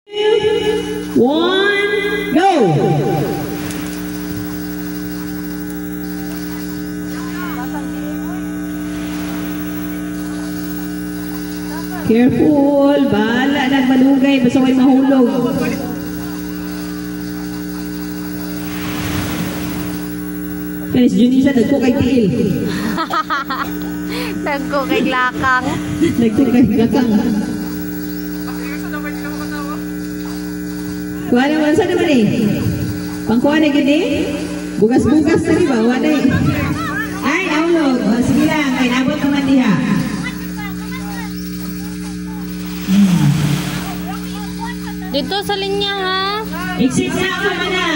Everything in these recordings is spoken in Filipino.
1, go! Careful, bahala na malugay, basta may mahulog. Kaya si Junisa, nagko kay tiil. Nagko kay lakang. Nagko kay lakang. Kuha naman, saan naman eh? Pangkuha na gini? Bugas-bugas na diba? Wala eh. Ay, naulog. O, sige lang, ay nabot naman diha. Dito sa linya ha. Exit na ako na.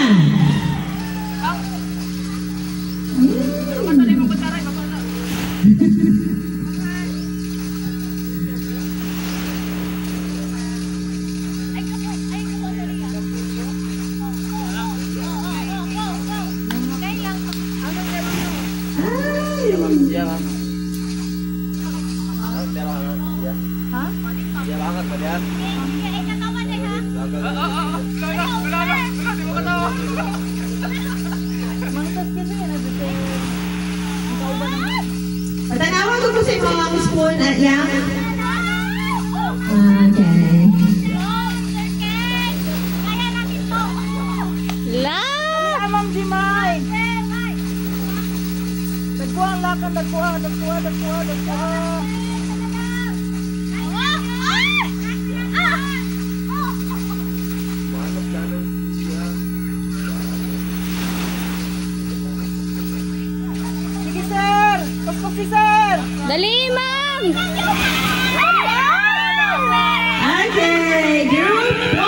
Patanawan ko po sa mga spoon at yang. Okay. La! Amang si Mai. Dagkuhan lakad, dagkuhan. Sige sir! Pasok si sir! Dali, ma'am! Okay, group